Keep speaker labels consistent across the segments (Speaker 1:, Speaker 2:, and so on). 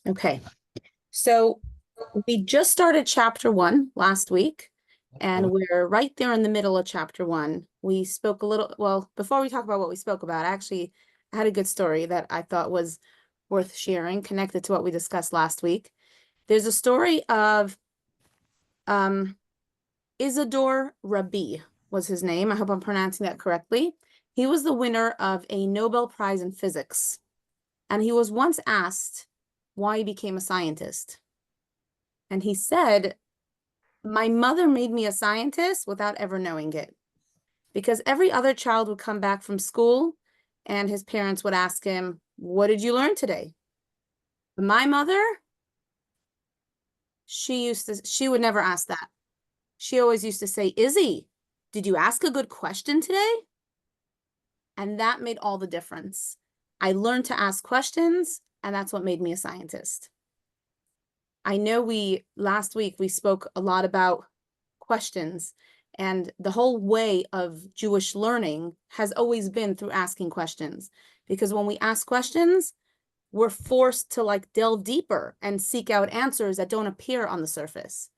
Speaker 1: Okay, so we just started chapter 1 last week, and we're right there in the middle of chapter 1. We spoke a little, well, before we talk about what we spoke about, I had a good story that I thought was worth sharing, connected to what we discussed last week. There's a story of um, Isidore Rabi was his name. I hope I'm pronouncing that correctly. He was the winner of a Nobel Prize in physics, and he was once asked why he became a scientist. And he said, my mother made me a scientist without ever knowing it. Because every other child would come back from school and his parents would ask him, what did you learn today? My mother, she would never ask that. She always used to say, Izzy, did you ask a good question today? And that made all the difference. I learned to ask questions, and that's what made me a scientist. I know last week we spoke a lot about questions, and the whole way of Jewish learning has always been through asking questions. Because when we ask questions, we're forced to like delve deeper and seek out answers that don't appear on the surface.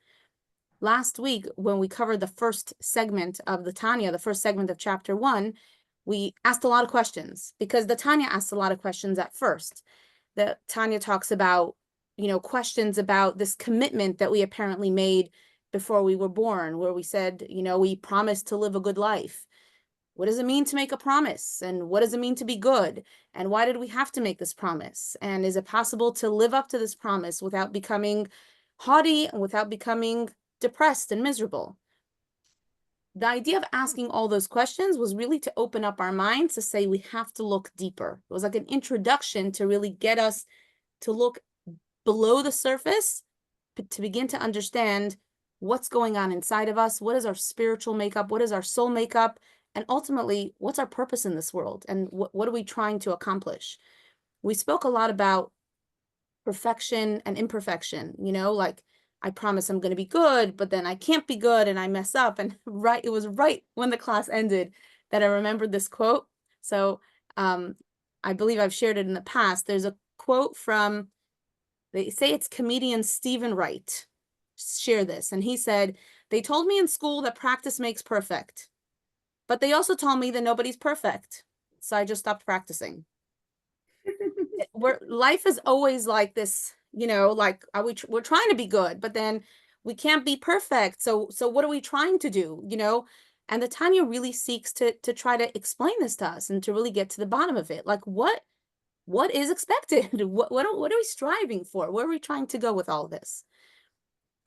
Speaker 1: Last week, when we covered the first segment of the Tanya, the first segment of chapter 1, we asked a lot of questions because the Tanya asked a lot of questions at first. The Tanya talks about, questions about this commitment that we apparently made before we were born, where we said, we promised to live a good life. What does it mean to make a promise? And what does it mean to be good? And why did we have to make this promise? And is it possible to live up to this promise without becoming haughty and without becoming depressed and miserable? The idea of asking all those questions was really to open up our minds to say we have to look deeper. It was like an introduction to really get us to look below the surface, to begin to understand what's going on inside of us, what is our spiritual makeup, what is our soul makeup, and ultimately, what's our purpose in this world, and what are we trying to accomplish? We spoke a lot about perfection and imperfection, like I promise I'm going to be good, but then I can't be good and I mess up. And it was right when the class ended that I remembered this quote. So I believe I've shared it in the past. There's a quote from, they say it's comedian Stephen Wright. Share this. And he said, they told me in school that practice makes perfect, but they also told me that nobody's perfect. So I just stopped practicing. Life is always like this, like we're trying to be good, but then we can't be perfect. So what are we trying to do? And the Tanya really seeks to try to explain this to us and to really get to the bottom of it. Like what is expected? What are we striving for? Where are we trying to go with all this?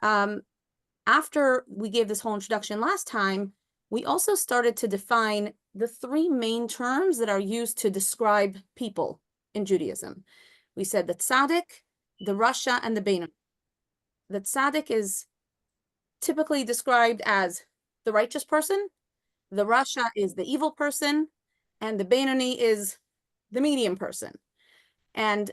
Speaker 1: After we gave this whole introduction last time, we also started to define the three main terms that are used to describe people in Judaism. We said the tzaddik, the rasha, and the beinoni. The tzaddik is typically described as the righteous person, the rasha is the evil person, and the beinoni is the medium person. And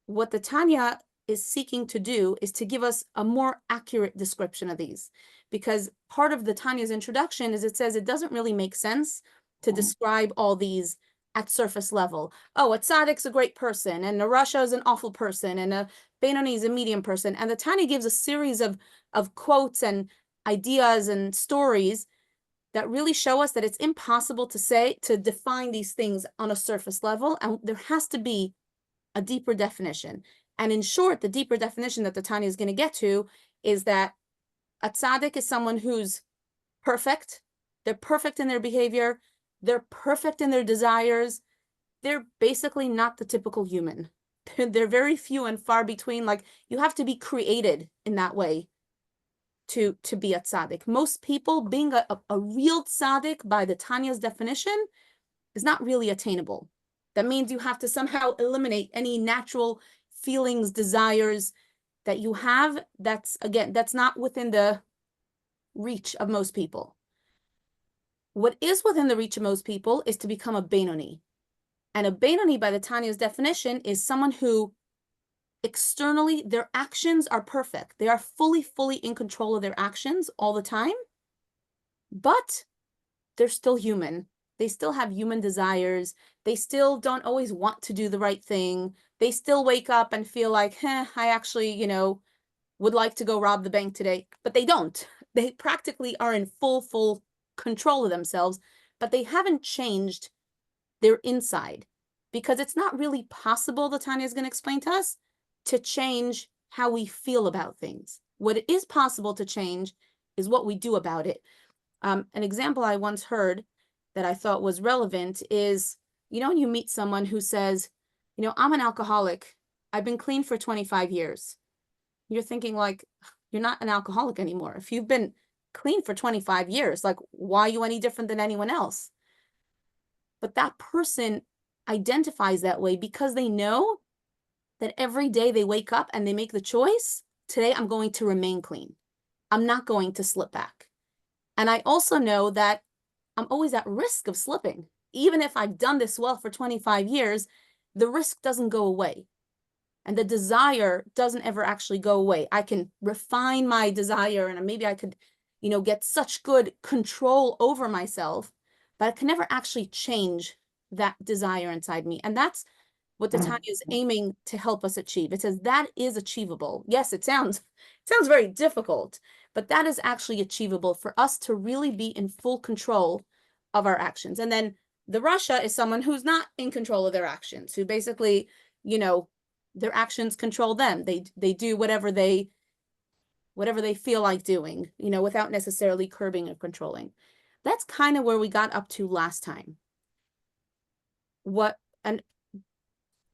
Speaker 1: what the Tanya is seeking to do is to give us a more accurate description of these, because part of the Tanya's introduction is it says it doesn't really make sense to describe all these at surface level. Oh, a tzaddik's a great person, and a rasha is an awful person, and a beinoni is a medium person. And the Tanya gives a series of quotes and ideas and stories that really show us that it's impossible to define these things on a surface level, and there has to be a deeper definition. And in short, the deeper definition that the Tanya is going to get to is that a tzaddik is someone who's perfect. They're perfect in their behavior. They're perfect in their desires. They're basically not the typical human. They're very few and far between. Like, you have to be created in that way to be a tzaddik. Most people, being a real tzaddik by the Tanya's definition, is not really attainable. That means you have to somehow eliminate any natural feelings, desires that you have. That's not within the reach of most people. What is within the reach of most people is to become a beinoni. And a beinoni, by the Tanya's definition, is someone who externally, their actions are perfect. They are fully in control of their actions all the time, but they're still human. They still have human desires. They still don't always want to do the right thing. They still wake up and feel like, I actually, would like to go rob the bank today, but they don't. They practically are in full control of themselves, but they haven't changed their inside, because it's not really possible, the Tanya is going to explain to us, to change how we feel about things. What it is possible to change is what we do about it. An example I once heard that I thought was relevant is, when you meet someone who says, I'm an alcoholic. I've been clean for 25 years. You're thinking like, you're not an alcoholic anymore. If you've been clean for 25 years, like, why are you any different than anyone else? But that person identifies that way because they know that every day they wake up and they make the choice, today I'm going to remain clean. I'm not going to slip back. And I also know that I'm always at risk of slipping. Even if I've done this well for 25 years, the risk doesn't go away. And the desire doesn't ever actually go away. I can refine my desire and maybe I could, get such good control over myself, but I can never actually change that desire inside me. And that's what the Tanya is aiming to help us achieve. It says that is achievable. Yes, it sounds very difficult, but that is actually achievable for us to really be in full control of our actions. And then the Rasha is someone who's not in control of their actions, who basically, their actions control them. They do whatever they feel like doing, without necessarily curbing or controlling. That's kind of where we got up to last time.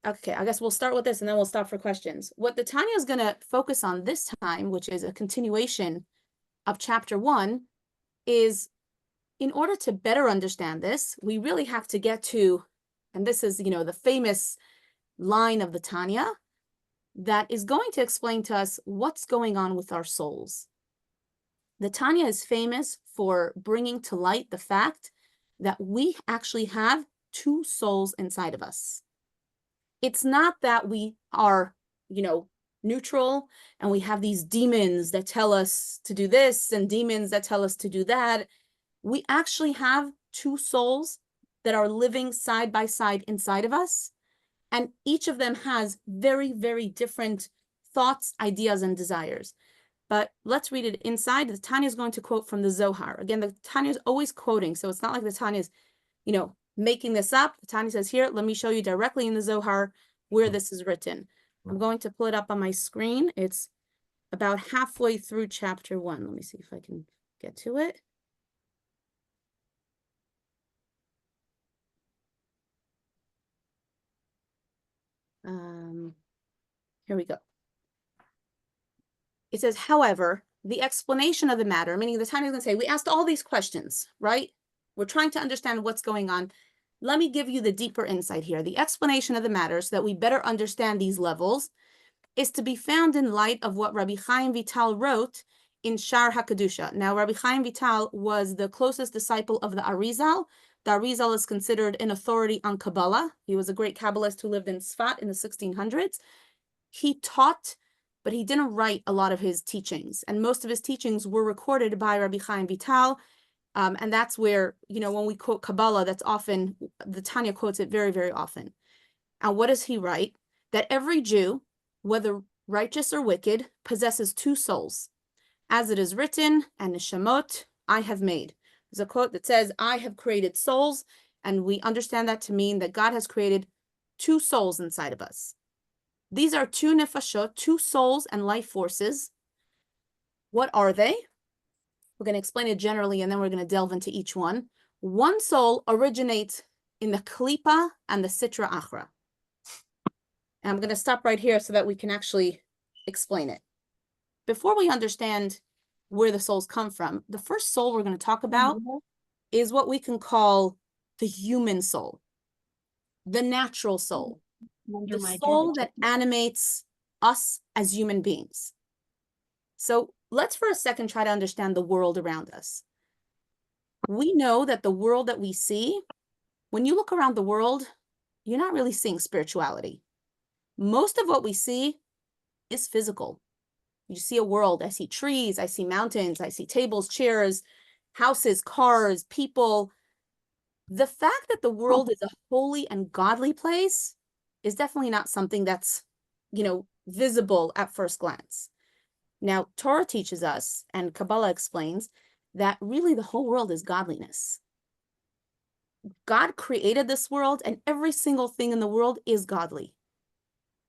Speaker 1: Okay, I guess we'll start with this and then we'll stop for questions. What the Tanya is going to focus on this time, which is a continuation of chapter 1, is in order to better understand this, we really have to get to, and this is, the famous line of the Tanya that is going to explain to us what's going on with our souls. The Tanya is famous for bringing to light the fact that we actually have two souls inside of us. It's not that we are, neutral and we have these demons that tell us to do this and demons that tell us to do that. We actually have two souls that are living side by side inside of us. And each of them has very, very different thoughts, ideas, and desires. But let's read it inside. The Tanya is going to quote from the Zohar. Again, the Tanya is always quoting, so it's not like the Tanya is, making this up. The Tanya says here, let me show you directly in the Zohar where this is written. I'm going to pull it up on my screen. It's about halfway through chapter 1. Let me see if I can get to it. Here we go. It says, however, the explanation of the matter, meaning the Tanya is going to say, we asked all these questions, right? We're trying to understand what's going on. Let me give you the deeper insight here. The explanation of the matter, so that we better understand these levels, is to be found in light of what Rabbi Chaim Vital wrote in Shar HaKadusha. Now, Rabbi Chaim Vital was the closest disciple of the Arizal. The Arizal is considered an authority on Kabbalah. He was a great Kabbalist who lived in Sfat in the 1600s. He taught, but he didn't write a lot of his teachings. And most of his teachings were recorded by Rabbi Chaim Vital. And that's where, when we quote Kabbalah, that's often, the Tanya quotes it very, very often. And what does he write? That every Jew, whether righteous or wicked, possesses two souls. As it is written, and neshamot I have made. There's a quote that says, I have created souls. And we understand that to mean that God has created two souls inside of us. These are two nefashot, two souls and life forces. What are they? We're going to explain it generally, and then we're going to delve into each one. One soul originates in the Klipa and the Sitra Achra. And I'm going to stop right here so that we can actually explain it. Before we understand where the souls come from, the first soul we're going to talk about is what we can call the human soul, the natural soul, the soul that animates us as human beings. So let's for a second try to understand the world around us. We know that the world that we see, when you look around the world, you're not really seeing spirituality. Most of what we see is physical. You see a world, I see trees, I see mountains, I see tables, chairs, houses, cars, people. The fact that the world is a holy and godly place is definitely not something that's, visible at first glance. Now, Torah teaches us, and Kabbalah explains, that really the whole world is godliness. God created this world, and every single thing in the world is godly.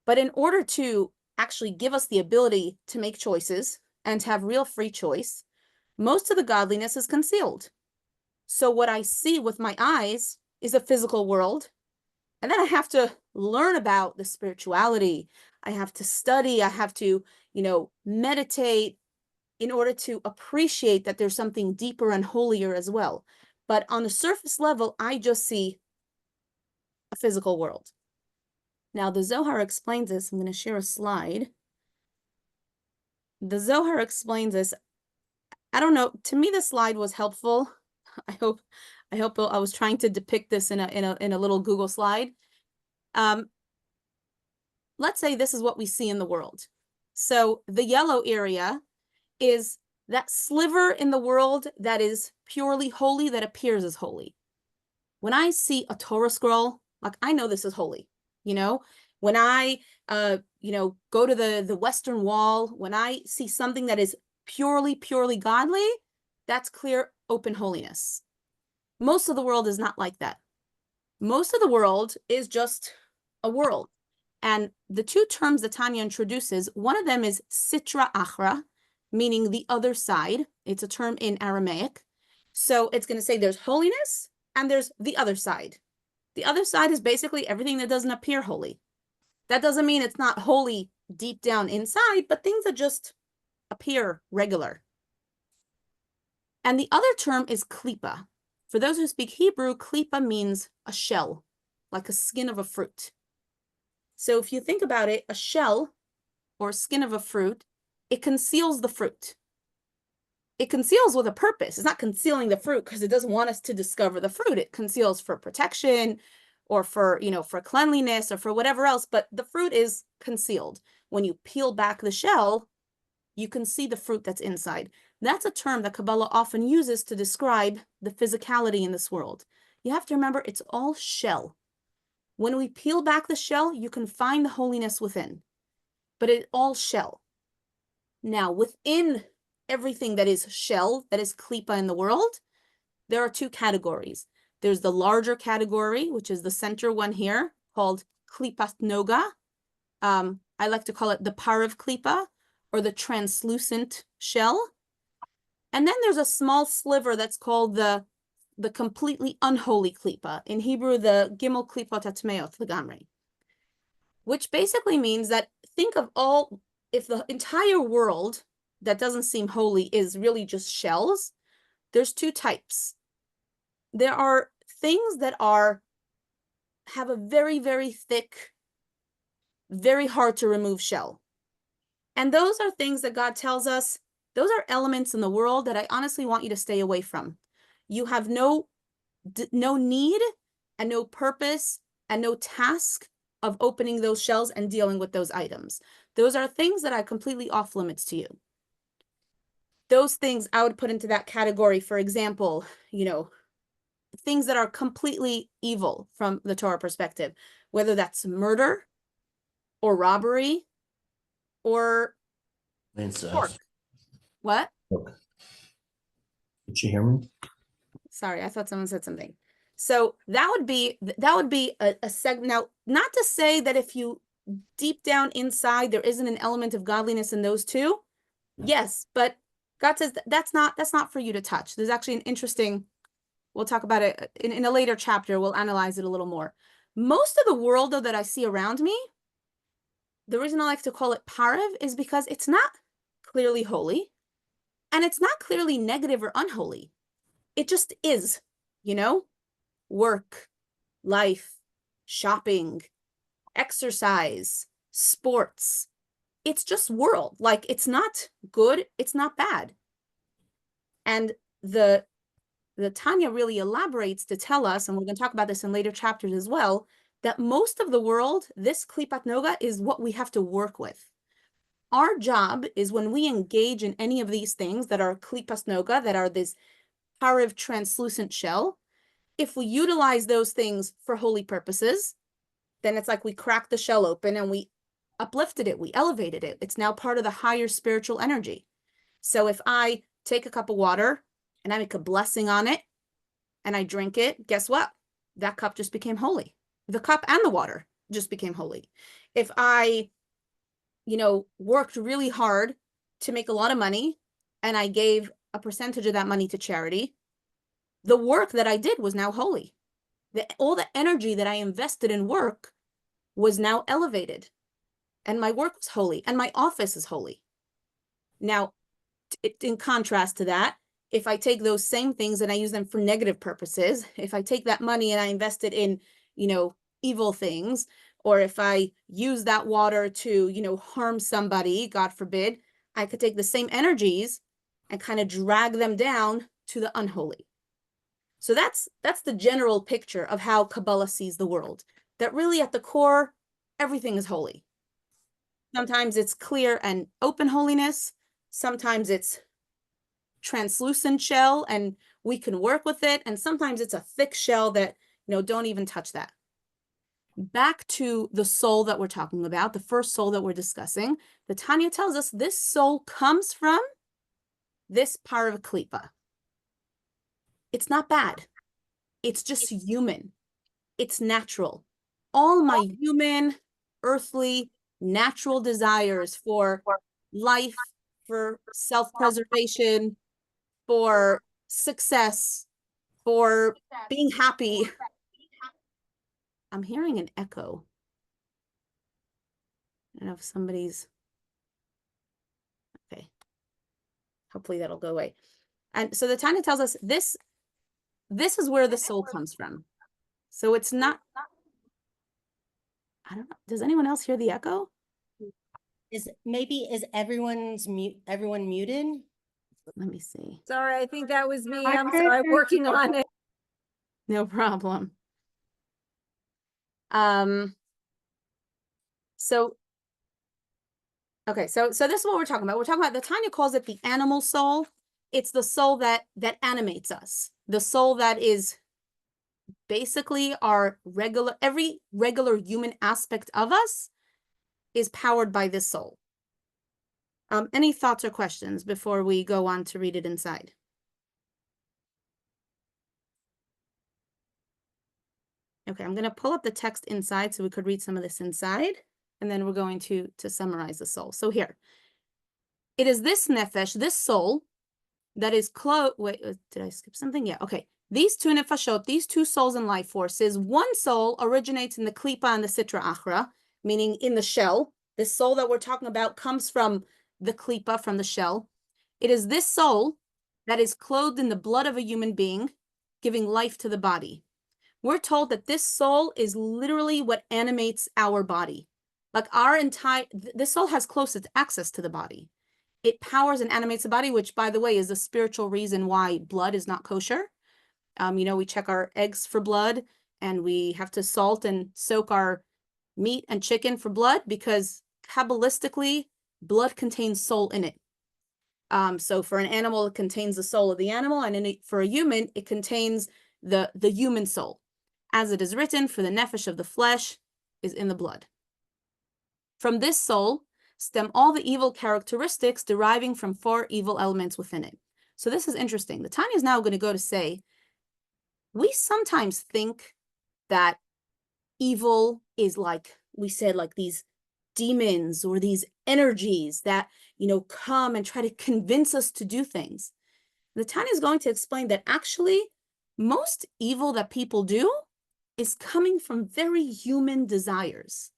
Speaker 1: But in order to actually give us the ability to make choices and to have real free choice, most of the godliness is concealed. So what I see with my eyes is a physical world. And then I have to learn about the spirituality. I have to study. I have to, meditate in order to appreciate that there's something deeper and holier as well. But on the surface level, I just see a physical world. Now, the Zohar explains this. I'm going to share a slide. The Zohar explains this. I don't know. To me, the slide was helpful. I hope I was trying to depict this in a little Google slide. Let's say this is what we see in the world. So the yellow area is that sliver in the world that is purely holy, that appears as holy. When I see a Torah scroll, like I know this is holy, when I, go to the Western Wall, when I see something that is purely godly, that's clear, open holiness. Most of the world is not like that. Most of the world is just a world. And the two terms that Tanya introduces, one of them is sitra achra, meaning the other side. It's a term in Aramaic. So it's going to say there's holiness and there's the other side. The other side is basically everything that doesn't appear holy. That doesn't mean it's not holy deep down inside, but things that just appear regular. And the other term is klipa. For those who speak Hebrew, klipa means a shell, like a skin of a fruit. So if you think about it, a shell or skin of a fruit, it conceals the fruit. It conceals with a purpose. It's not concealing the fruit because it doesn't want us to discover the fruit. It conceals for protection or for cleanliness or for whatever else, but the fruit is concealed. When you peel back the shell, you can see the fruit that's inside. That's a term that Kabbalah often uses to describe the physicality in this world. You have to remember, it's all shell. When we peel back the shell, you can find the holiness within, but it's all shell. Now, within everything that is shell, that is klipa in the world, there are two categories. There's the larger category, which is the center one here, called klipat noga. I like to call it the parav klipa, or the translucent shell. And then there's a small sliver that's called the completely unholy klipa. In Hebrew, the gimel klipot atmeot legamri, which basically means that if the entire world that doesn't seem holy is really just shells, there's two types. There are things that have a very, very thick, very hard to remove shell. And those are things that God tells us, those are elements in the world that I honestly want you to stay away from. You have no need and no purpose and no task of opening those shells and dealing with those items. Those are things that are completely off limits to you. Those things I would put into that category, for example, things that are completely evil from the Torah perspective, whether that's murder or robbery or pork. What?
Speaker 2: Look. Did you hear me?
Speaker 1: Sorry, I thought someone said something. So that would be a segment. Now, not to say that if you deep down inside there isn't an element of godliness in those two. Yes, but God says that's not for you to touch. There's actually an interesting, we'll talk about it in a later chapter. We'll analyze it a little more. Most of the world, though, that I see around me, the reason I like to call it parav is because it's not clearly holy and it's not clearly negative or unholy. It just is, work, life, shopping, exercise, sports. It's just world. Like, it's not good, it's not bad. And the Tanya really elaborates to tell us, and we're going to talk about this in later chapters as well, that most of the world, this klipat noga is what we have to work with. Our job is when we engage in any of these things that are klipas noga, that are this parav translucent shell, If we utilize those things for holy purposes, then it's like we cracked the shell open and we uplifted it, we elevated it. It's now part of the higher spiritual energy. So if I take a cup of water and I make a blessing on it and I drink it, guess what? That cup just became holy. The cup and the water just became holy. If I, worked really hard to make a lot of money and I gave a percentage of that money to charity, the work that I did was now holy. All the energy that I invested in work was now elevated, and my work was holy, and my office is holy. Now, in contrast to that, if I take those same things and I use them for negative purposes, if I take that money and I invest it in, evil things, or if I use that water to, harm somebody, God forbid, I could take the same energies and kind of drag them down to the unholy. So that's the general picture of how Kabbalah sees the world, that really at the core, everything is holy. Sometimes it's clear and open holiness. Sometimes it's translucent shell and we can work with it. And sometimes it's a thick shell that, don't even touch that. Back to the soul that we're talking about, the first soul that we're discussing, the Tanya tells us this soul comes from this Paraklipa. It's not bad. It's just human. It's natural. All my human, earthly, natural desires for life, for self-preservation, for success, for being happy. I'm hearing an echo. I don't know if somebody's, okay. Hopefully that'll go away. And so the Tanya tells us this is where the soul comes from. So it's not, I don't know. Does anyone else hear the echo?
Speaker 3: Is everyone muted?
Speaker 1: Let me see.
Speaker 4: Sorry, I think that was me. I'm sorry, I'm working on it.
Speaker 1: No problem. So this is what we're talking about. We're talking about, the Tanya calls it the animal soul. It's the soul that animates us. The soul that is basically every regular human aspect of us is powered by this soul. Any thoughts or questions before we go on to read it inside? Okay, I'm going to pull up the text inside so we could read some of this inside, and then we're going to summarize the soul. So here, it is this nefesh, this soul, that is wait, did I skip something? Yeah, okay. These two nefashot, these two souls and life forces, one soul originates in the klipa and the sitra achra, meaning in the shell. This soul that we're talking about comes from the klipa, from the shell. It is this soul that is clothed in the blood of a human being, giving life to the body. We're told that this soul is literally what animates our body. Like this soul has closest access to the body. It powers and animates the body, which, by the way, is a spiritual reason why blood is not kosher. We check our eggs for blood, and we have to salt and soak our meat and chicken for blood, because Kabbalistically, blood contains soul in it. So for an animal, it contains the soul of the animal, and for a human, it contains the human soul. As it is written, for the nefesh of the flesh is in the blood. From this soul stem all the evil characteristics deriving from 4 evil elements within it. So this is interesting. The Tanya is now going to go to say, we sometimes think that evil is like, we said, like these demons or these energies that, come and try to convince us to do things. The Tanya is going to explain that actually most evil that people do is coming from very human desires.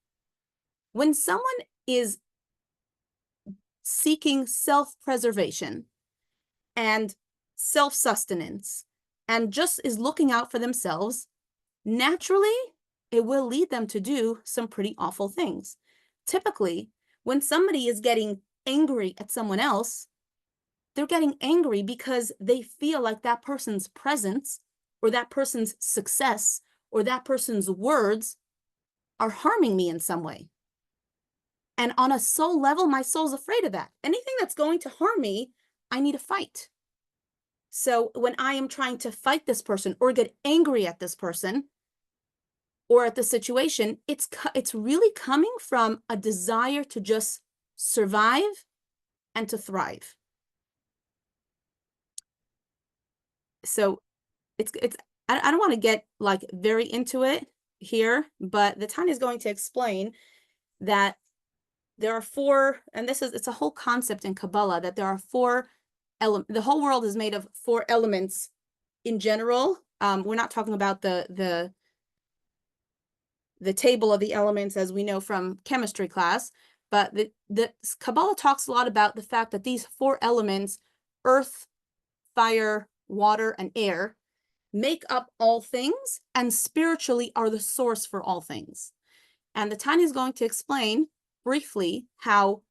Speaker 1: When someone is seeking self-preservation and self-sustenance and just is looking out for themselves, naturally, it will lead them to do some pretty awful things. Typically, when somebody is getting angry at someone else, they're getting angry because they feel like that person's presence or that person's success or that person's words are harming me in some way. And on a soul level, my soul's afraid of that. Anything that's going to harm me, I need to fight. So when I am trying to fight this person or get angry at this person or at the situation, it's really coming from a desire to just survive and to thrive. So I don't want to get like very into it here, but the Tanya is going to explain that there are four, and it's a whole concept in Kabbalah, that there are four elements. The whole world is made of four elements in general. We're not talking about the table of the elements as we know from chemistry class, but the Kabbalah talks a lot about the fact that these four elements, earth, fire, water, and air, make up all things and spiritually are the source for all things. And the Tanya is going to explain briefly how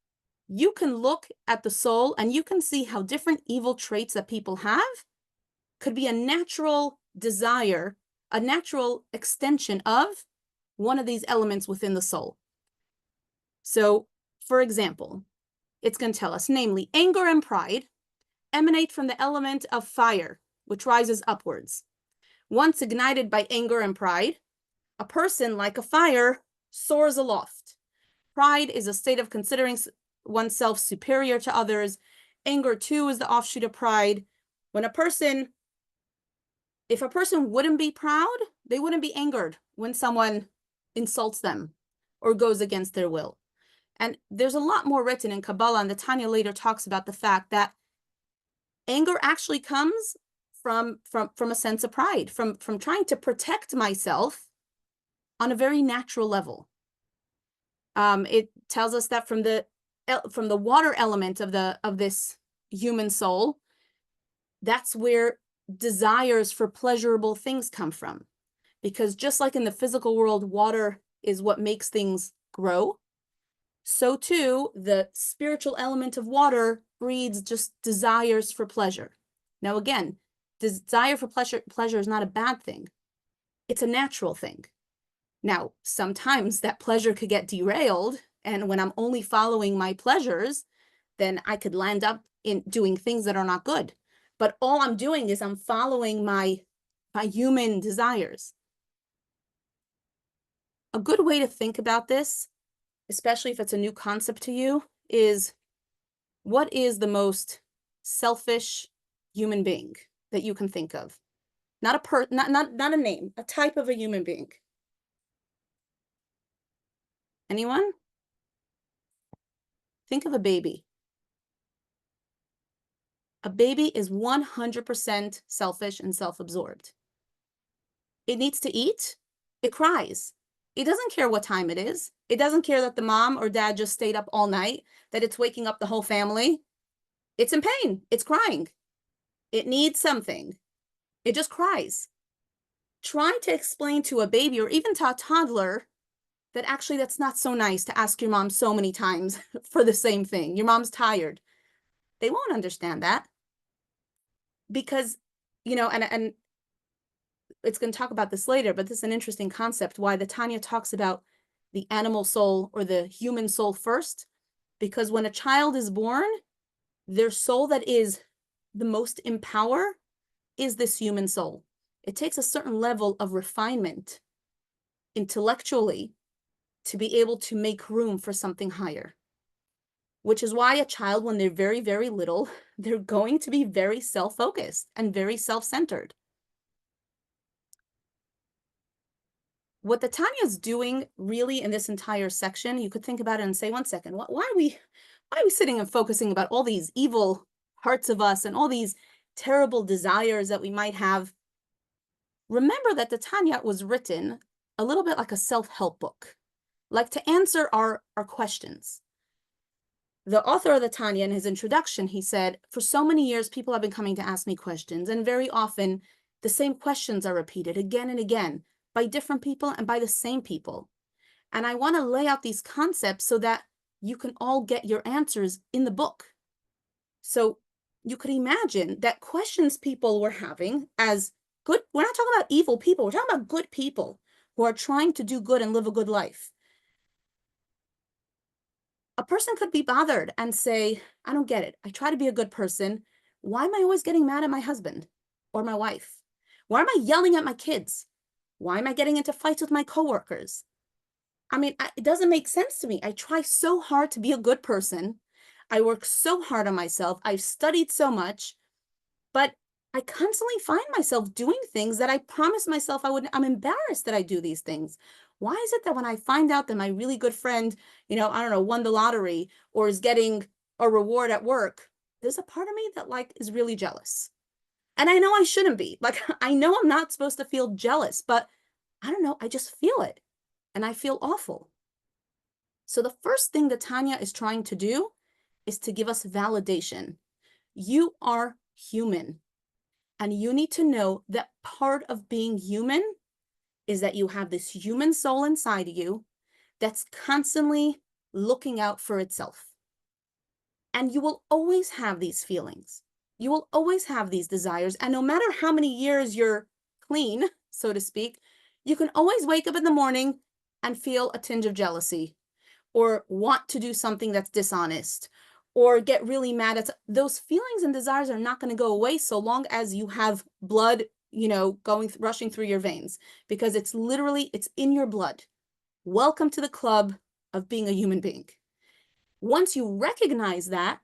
Speaker 1: you can look at the soul and you can see how different evil traits that people have could be a natural desire, a natural extension of one of these elements within the soul. So, for example, it's going to tell us, namely, anger and pride emanate from the element of fire, which rises upwards. Once ignited by anger and pride, a person, like a fire, soars aloft. Pride is a state of considering oneself superior to others. Anger, too, is the offshoot of pride. If a person wouldn't be proud, they wouldn't be angered when someone insults them or goes against their will. And there's a lot more written in Kabbalah, and the Tanya later talks about the fact that anger actually comes from a sense of pride, from trying to protect myself on a very natural level. It tells us that from the water element of this human soul, that's where desires for pleasurable things come from. Because just like in the physical world, water is what makes things grow, so too the spiritual element of water breeds just desires for pleasure. Now again, desire for pleasure is not a bad thing. It's a natural thing. Now, sometimes that pleasure could get derailed, and when I'm only following my pleasures, then I could land up in doing things that are not good. But all I'm doing is I'm following my human desires. A good way to think about this, especially if it's a new concept to you, is what is the most selfish human being that you can think of? Not a name, a type of a human being. Anyone? Think of a baby. A baby is 100% selfish and self-absorbed. It needs to eat. It cries. It doesn't care what time it is. It doesn't care that the mom or dad just stayed up all night, that it's waking up the whole family. It's in pain. It's crying. It needs something. It just cries. Trying to explain to a baby or even to a toddler that actually that's not so nice to ask your mom so many times for the same thing. Your mom's tired. They won't understand that. Because, and it's going to talk about this later, but this is an interesting concept, why the Tanya talks about the animal soul or the human soul first. Because when a child is born, their soul that is the most in power is this human soul. It takes a certain level of refinement intellectually to be able to make room for something higher. Which is why a child, when they're very, very little, they're going to be very self-focused and very self-centered. What the Tanya is doing really in this entire section, you could think about it and say, one second, why are we sitting and focusing about all these evil parts of us and all these terrible desires that we might have? Remember that the Tanya was written a little bit like a self-help book, like to answer our questions. The author of the Tanya, in his introduction, he said, for so many years, people have been coming to ask me questions, and very often the same questions are repeated again and again by different people and by the same people. And I want to lay out these concepts so that you can all get your answers in the book. So you could imagine that questions people were having as good, we're not talking about evil people, we're talking about good people who are trying to do good and live a good life. A person could be bothered and say, I don't get it. I try to be a good person. Why am I always getting mad at my husband or my wife? Why am I yelling at my kids? Why am I getting into fights with my coworkers? I mean, it doesn't make sense to me. I try so hard to be a good person. I work so hard on myself. I've studied so much, but I constantly find myself doing things that I promised myself I wouldn't. I'm embarrassed that I do these things. Why is it that when I find out that my really good friend, I don't know, won the lottery or is getting a reward at work, there's a part of me that like is really jealous. And I know I shouldn't be. Like, I know I'm not supposed to feel jealous, but I don't know, I just feel it. And I feel awful. So the first thing that Tanya is trying to do is to give us validation. You are human. And you need to know that part of being human is that you have this human soul inside of you that's constantly looking out for itself. And you will always have these feelings. You will always have these desires. And no matter how many years you're clean, so to speak, you can always wake up in the morning and feel a tinge of jealousy or want to do something that's dishonest or get really mad at those feelings and desires are not going to go away so long as you have blood, rushing through your veins, because it's in your blood. Welcome to the club of being a human being. Once you recognize that,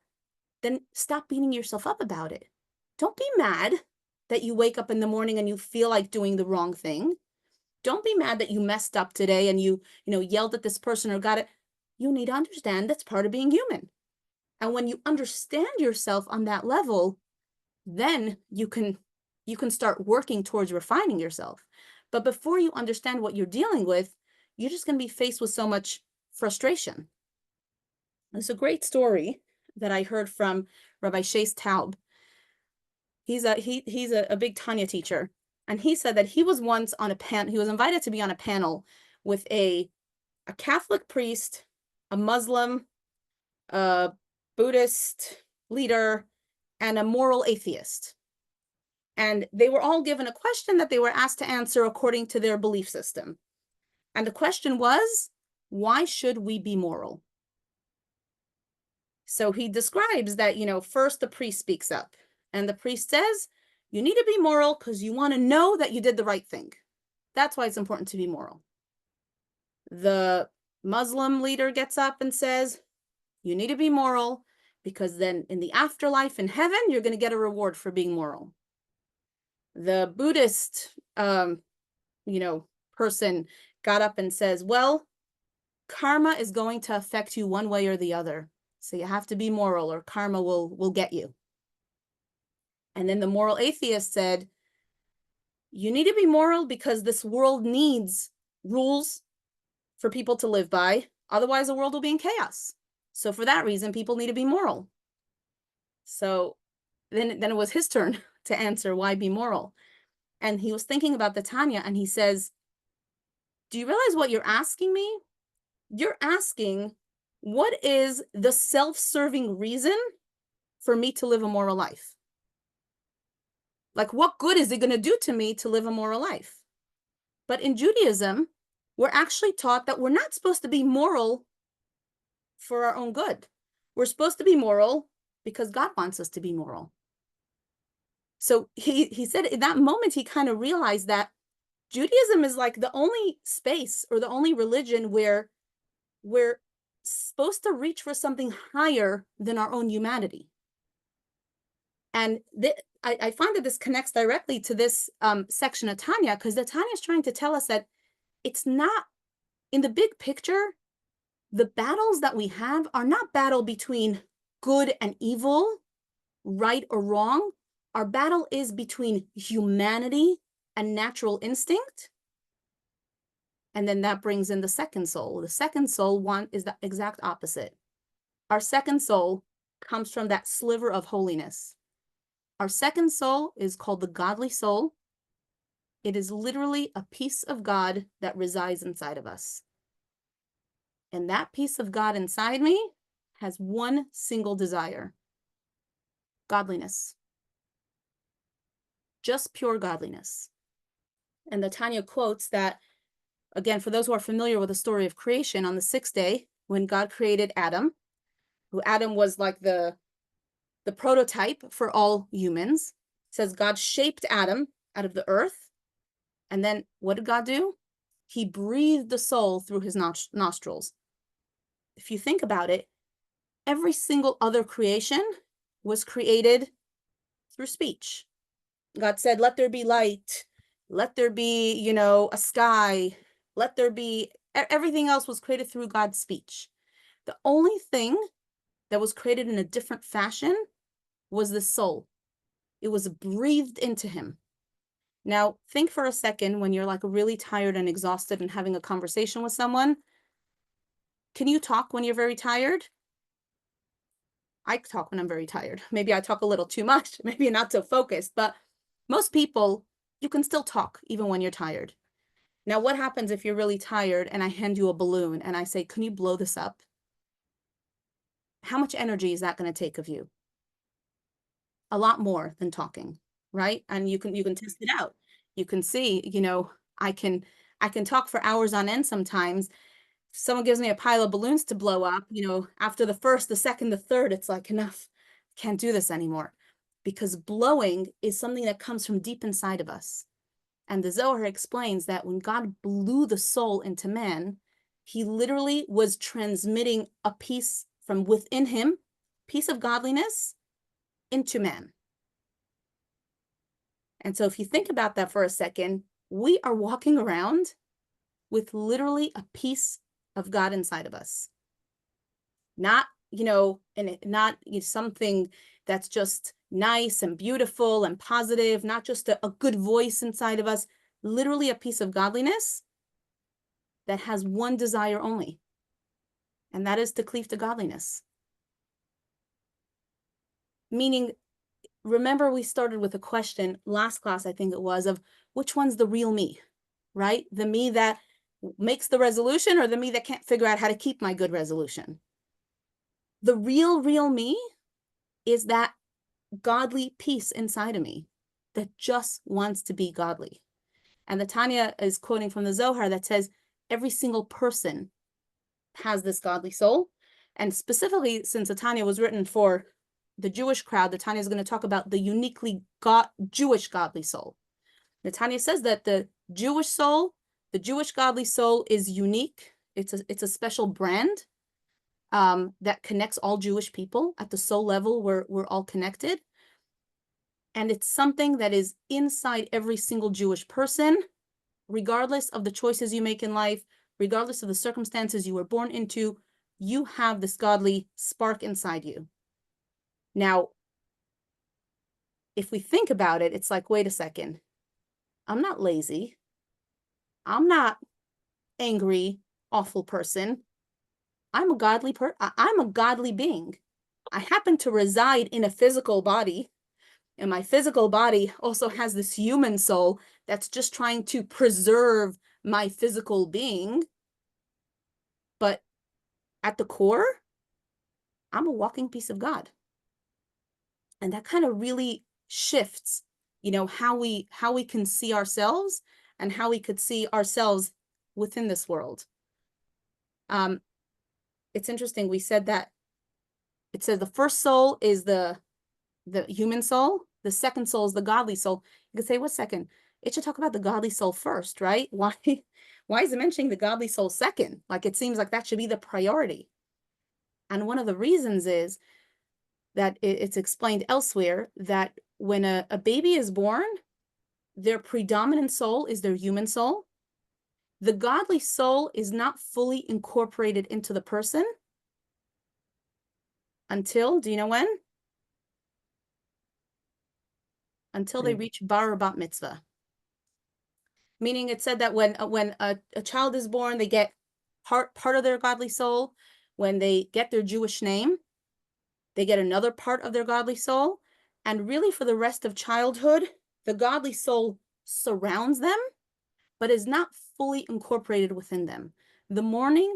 Speaker 1: then stop beating yourself up about it. Don't be mad that you wake up in the morning and you feel like doing the wrong thing. Don't be mad that you messed up today and you yelled at this person or got it. You need to understand that's part of being human. And when you understand yourself on that level, then you can start working towards refining yourself. But before you understand what you're dealing with, you're just going to be faced with so much frustration. It's a great story that I heard from Rabbi Shais Taub. He's a big Tanya teacher. And he said that he was once on a panel, he was invited to be on a panel with a Catholic priest, a Muslim, a Buddhist leader, and a moral atheist. And they were all given a question that they were asked to answer according to their belief system. And the question was, why should we be moral? So he describes that, first the priest speaks up. And the priest says, you need to be moral because you want to know that you did the right thing. That's why it's important to be moral. The Muslim leader gets up and says, you need to be moral because then in the afterlife in heaven, you're going to get a reward for being moral. The Buddhist, person got up and says, well, karma is going to affect you one way or the other. So you have to be moral or karma will get you. And then the moral atheist said, you need to be moral because this world needs rules for people to live by. Otherwise, the world will be in chaos. So for that reason, people need to be moral. So then it was his turn to answer why be moral. And he was thinking about the Tanya and he says, do you realize what you're asking me? You're asking, what is the self-serving reason for me to live a moral life? Like, what good is it going to do to me to live a moral life? But in Judaism, we're actually taught that we're not supposed to be moral for our own good. We're supposed to be moral because God wants us to be moral. So he said in that moment, he kind of realized that Judaism is like the only space or the only religion where we're supposed to reach for something higher than our own humanity. And I find that this connects directly to this section of Tanya, because the Tanya is trying to tell us that it's not, in the big picture, the battles that we have are not battle between good and evil, right or wrong. Our battle is between humanity and natural instinct. And then that brings in the second soul. The second soul is the exact opposite. Our second soul comes from that sliver of holiness. Our second soul is called the godly soul. It is literally a piece of God that resides inside of us. And that piece of God inside me has one single desire: godliness. Just pure godliness. And the Tanya quotes that, again, for those who are familiar with the story of creation, on the sixth day, when God created Adam, who Adam was like the the prototype for all humans. It says God shaped Adam out of the earth. And then what did God do? He breathed the soul through his nostrils. If you think about it, every single other creation was created through speech. God said, let there be light, let there be, you know, a sky, let there be, everything else was created through God's speech. The only thing that was created in a different fashion was the soul. It was breathed into him. Now, think for a second when you're like really tired and exhausted and having a conversation with someone. Can you talk when you're very tired? I talk when I'm very tired. Maybe I talk a little too much, maybe not so focused, but most people, you can still talk even when you're tired. Now, what happens if you're really tired and I hand you a balloon and I say, can you blow this up? How much energy is that going to take of you? A lot more than talking, right? And you can test it out. You can see, you know, I can talk for hours on end sometimes. If someone gives me a pile of balloons to blow up, you know, after the first, the second, the third, it's like enough. Can't do this anymore. Because blowing is something that comes from deep inside of us. And the Zohar explains that when God blew the soul into man, he literally was transmitting a piece from within him, piece of godliness, into man. And so if you think about that for a second, we are walking around with literally a piece of God inside of us. Not, you know, and not something that's just nice and beautiful and positive, not just a good voice inside of us, literally a piece of godliness that has one desire only, and that is to cleave to godliness. Meaning, remember we started with a question last class, I think it was, of which one's the real me, right? The me that makes the resolution or the me that can't figure out how to keep my good resolution? The real me is that godly piece inside of me that just wants to be godly. And the Tanya is quoting from the Zohar that says every single person has this godly soul. And specifically, since the Tanya was written for the Jewish crowd, the Tanya is going to talk about the uniquely Jewish godly soul. The Tanya says that the Jewish soul, the Jewish godly soul, is unique. It's a special brand that connects all Jewish people at the soul level. We're all connected. And it's something that is inside every single Jewish person, regardless of the choices you make in life, regardless of the circumstances you were born into, you have this godly spark inside you. Now, if we think about it, it's like, wait a second, I'm not lazy. I'm not angry, awful person. I'm a godly being. I happen to reside in a physical body, and my physical body also has this human soul that's just trying to preserve my physical being. But at the core, I'm a walking piece of God. And that kind of really shifts, you know, how we can see ourselves and how we could see ourselves within this world. It's interesting. We said that it says the first soul is the human soul. The second soul is the godly soul. You could say, what second? It should talk about the godly soul first, right? Why is it mentioning the godly soul second? Like, it seems like that should be the priority. And one of the reasons is that it's explained elsewhere that when a baby is born, their predominant soul is their human soul. The godly soul is not fully incorporated into the person until, do you know when? Until they reach bar or bat mitzvah. Meaning it said that when a child is born, they get part of their godly soul. When they get their Jewish name, they get another part of their godly soul. And really for the rest of childhood, the godly soul surrounds them, but is not fully incorporated within them. The morning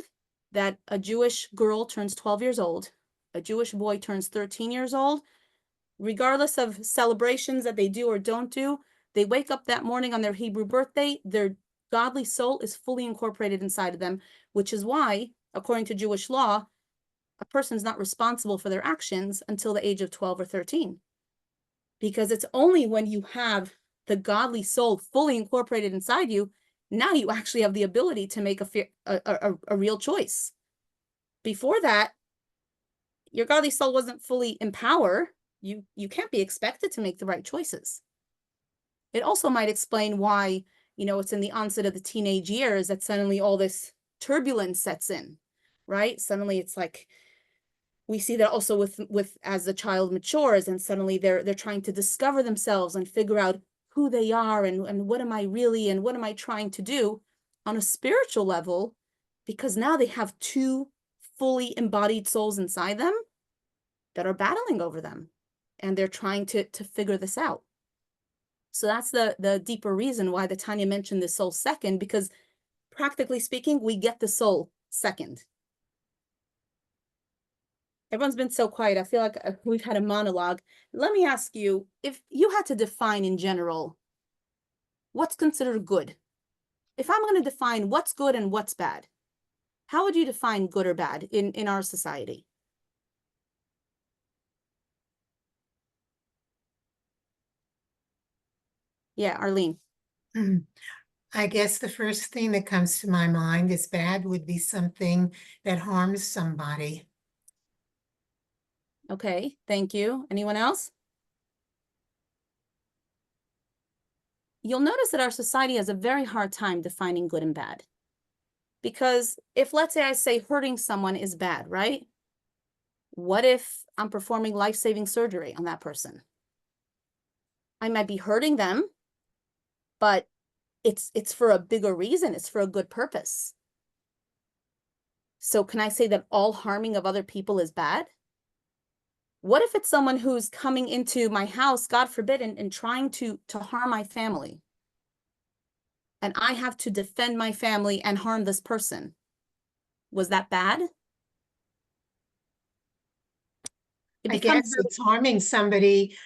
Speaker 1: that a Jewish girl turns 12 years old, a Jewish boy turns 13 years old, regardless of celebrations that they do or don't do, they wake up that morning on their Hebrew birthday, their godly soul is fully incorporated inside of them, which is why, according to Jewish law, a person's not responsible for their actions until the age of 12 or 13. Because it's only when you have the godly soul fully incorporated inside you, now you actually have the ability to make a real choice. Before that, your godly soul wasn't fully in power. You can't be expected to make the right choices. It also might explain why, it's in the onset of the teenage years that suddenly all this turbulence sets in, right? Suddenly it's like, we see that also with as the child matures, and suddenly they're trying to discover themselves and figure out who they are and what am I really and what am I trying to do on a spiritual level, because now they have two fully embodied souls inside them that are battling over them, and they're trying to figure this out. So that's the deeper reason why the Tanya mentioned the soul second, because practically speaking, we get the soul second. Everyone's been so quiet. I feel like we've had a monologue. Let me ask you, if you had to define in general, what's considered good? If I'm going to define what's good and what's bad, how would you define good or bad in our society? Yeah, Arlene.
Speaker 5: I guess the first thing that comes to my mind is bad would be something that harms somebody.
Speaker 1: Okay, thank you. Anyone else? You'll notice that our society has a very hard time defining good and bad. Because if, let's say I say hurting someone is bad, right? What if I'm performing life-saving surgery on that person? I might be hurting them, but it's for a bigger reason. It's for a good purpose. So can I say that all harming of other people is bad? What if it's someone who's coming into my house, God forbid, and trying to harm my family? And I have to defend my family and harm this person. Was that bad?
Speaker 5: I guess it's harming somebody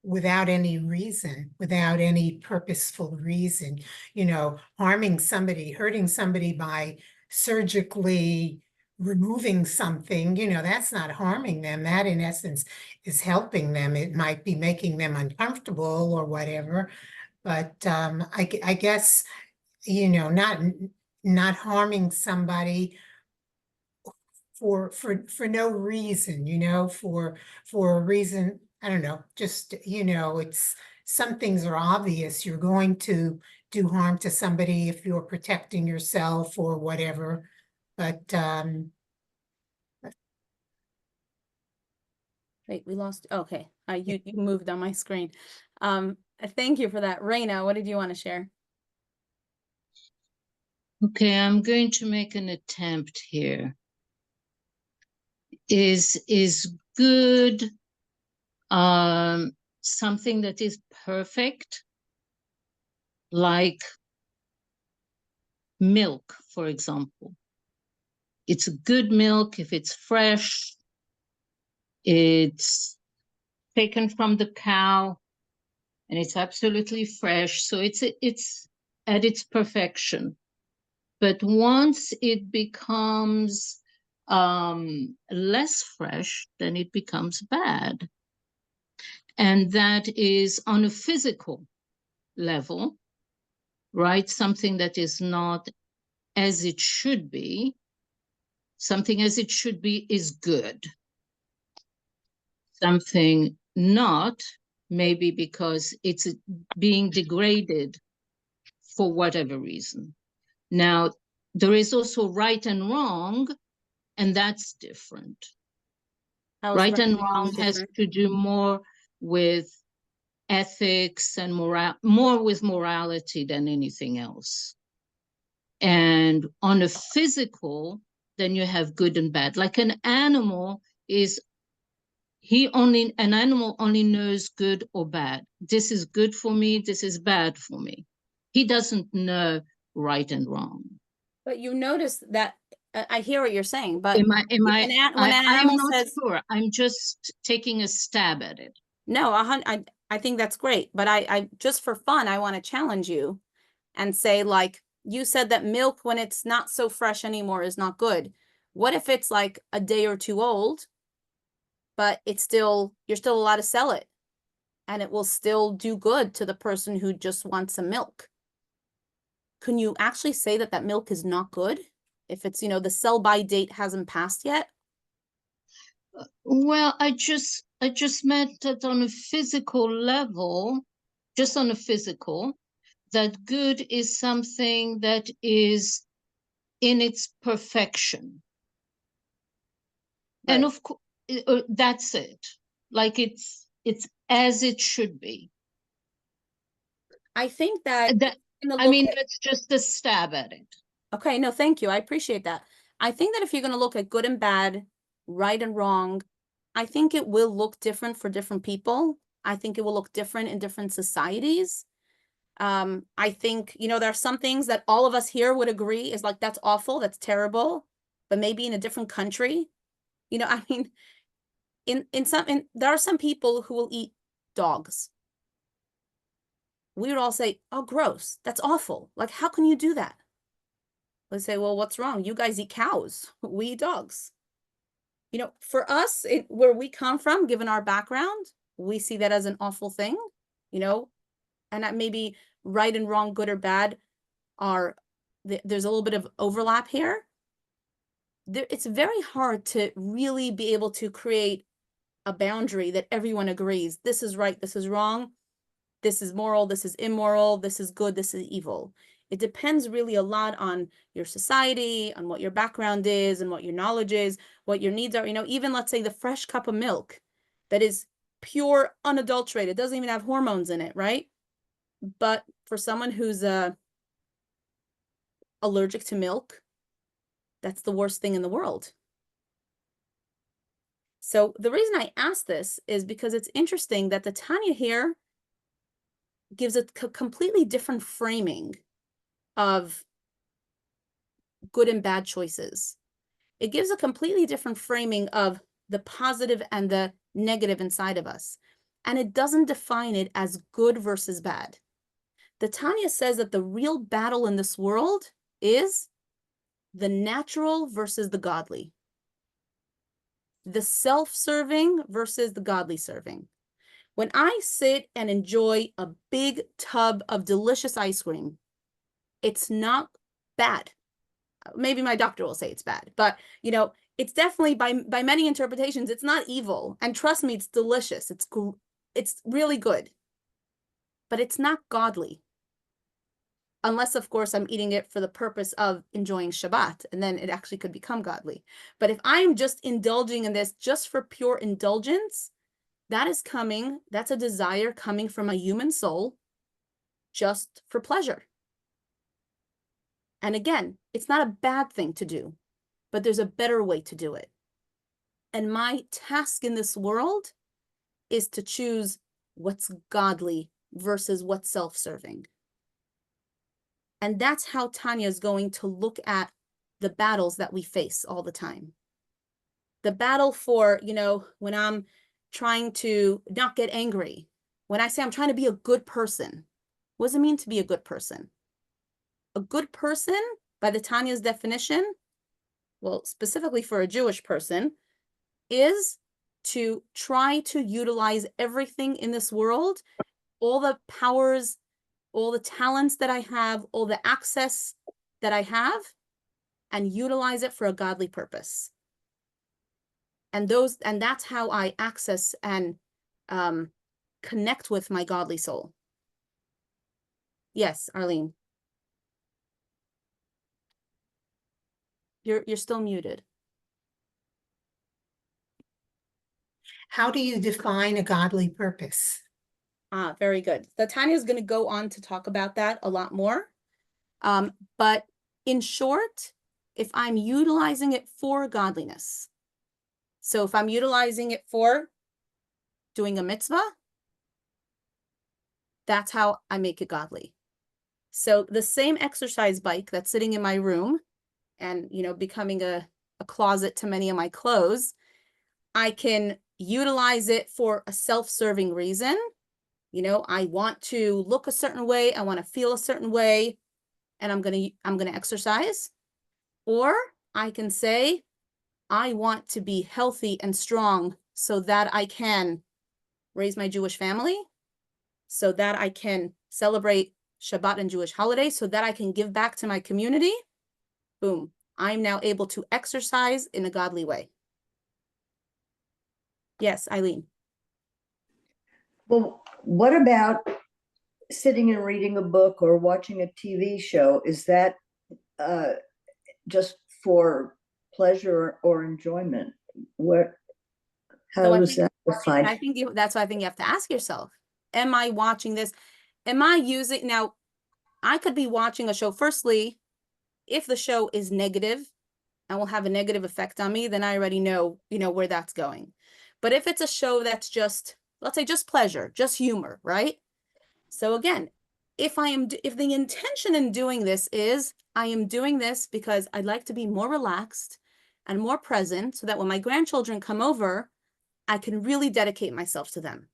Speaker 5: without any reason, without any purposeful reason, harming somebody, hurting somebody by surgically removing something, that's not harming them. That in essence is helping them. It might be making them uncomfortable or whatever, but I guess, not harming somebody for no reason, for a reason, I don't know, just, it's, some things are obvious. You're going to do harm to somebody if you're protecting yourself or whatever, but
Speaker 1: wait, we lost. Okay, you moved on my screen. Thank you for that. Raina, what did you want to share?
Speaker 6: Okay, I'm going to make an attempt here. Is good something that is perfect, like milk, for example? It's good milk if it's fresh, it's taken from the cow, and it's absolutely fresh, so it's at its perfection. But once it becomes less fresh, then it becomes bad. And that is on a physical level, right? Something that is not as it should be. Something as it should be is good. Something not, maybe because it's being degraded for whatever reason. Now, there is also right and wrong, and that's different. Right and wrong has to do more with ethics and more with morality than anything else. And on a physical, then you have good and bad. Like an animal an animal only knows good or bad. This is good for me, this is bad for me. He doesn't know right and wrong.
Speaker 1: But you notice that I hear what you're saying, but
Speaker 6: when an animal
Speaker 1: says,
Speaker 6: sure. I'm just taking a stab at it.
Speaker 1: No, I think that's great, but I just for fun, I want to challenge you and say, like, you said that milk when it's not so fresh anymore is not good. What if it's like a day or two old, but you're still allowed to sell it and it will still do good to the person who just wants some milk? Can you actually say that that milk is not good if it's, the sell by date hasn't passed yet?
Speaker 6: Well, I just meant that on a physical level, just on a physical, that good is something that is in its perfection. And
Speaker 1: Right.
Speaker 6: of course, that's it. Like it's as it should be.
Speaker 1: I think that
Speaker 6: That,
Speaker 1: in the
Speaker 6: I mean, that's just a stab at it.
Speaker 1: Okay, no, thank you. I appreciate that. I think that if you're going to look at good and bad, right and wrong, I think it will look different for different people. I think it will look different in different societies. I think, there are some things that all of us here would agree is like, that's awful, that's terrible, but maybe in a different country, I mean, there are some people who will eat dogs. We would all say, oh, gross, that's awful. Like, how can you do that? Let's say, well, what's wrong? You guys eat cows. We eat dogs. For us, where we come from, given our background, we see that as an awful thing, and that maybe right and wrong, good or bad there's a little bit of overlap here. It's very hard to really be able to create a boundary that everyone agrees. This is right, this is wrong. This is moral, this is immoral, this is good, this is evil. It depends really a lot on your society, on what your background is and what your knowledge is, what your needs are. Even let's say the fresh cup of milk that is pure, unadulterated, doesn't even have hormones in it, right? But for someone who's allergic to milk, that's the worst thing in the world. So the reason I ask this is because it's interesting that the Tanya here gives a completely different framing of good and bad choices. It gives a completely different framing of the positive and the negative inside of us. And it doesn't define it as good versus bad. The Tanya says that the real battle in this world is the natural versus the godly. The self-serving versus the godly serving. When I sit and enjoy a big tub of delicious ice cream, it's not bad. Maybe my doctor will say it's bad, but it's definitely by many interpretations, it's not evil. And trust me, it's delicious. It's really good, but it's not godly. Unless, of course, I'm eating it for the purpose of enjoying Shabbat, and then it actually could become godly. But if I'm just indulging in this just for pure indulgence, that's a desire coming from a human soul just for pleasure. And again, it's not a bad thing to do, but there's a better way to do it. And my task in this world is to choose what's godly versus what's self-serving. And that's how Tanya is going to look at the battles that we face all the time. The battle for, when I'm trying to not get angry, when I say I'm trying to be a good person, what does it mean to be a good person? A good person, by the Tanya's definition, well, specifically for a Jewish person, is to try to utilize everything in this world, all the powers, all the talents that I have, all the access that I have, and utilize it for a godly purpose. And that's how I access and connect with my godly soul. Yes, Arlene. You're still muted.
Speaker 5: How do you define a godly purpose?
Speaker 1: Very good. So Tanya is going to go on to talk about that a lot more. But in short, if I'm utilizing it for godliness, so if I'm utilizing it for doing a mitzvah, that's how I make it godly. So the same exercise bike that's sitting in my room and, becoming a closet to many of my clothes, I can utilize it for a self-serving reason. I want to look a certain way, I want to feel a certain way, and I'm going to exercise. Or I can say, I want to be healthy and strong so that I can raise my Jewish family, so that I can celebrate Shabbat and Jewish holidays, so that I can give back to my community. Boom. I'm now able to exercise in a godly way. Yes, Eileen.
Speaker 7: Well, what about sitting and reading a book or watching a TV show? Is that just for pleasure or enjoyment? How
Speaker 1: So
Speaker 7: is that defined?
Speaker 1: that's why I think you have to ask yourself, am I watching this? Am I using, now, I could be watching a show. Firstly, if the show is negative and will have a negative effect on me, then I already know, where that's going. But if it's a show that's just, let's say, just pleasure, just humor, right? So again, if the intention in doing this is, I am doing this because I'd like to be more relaxed and more present so that when my grandchildren come over, I can really dedicate myself to them.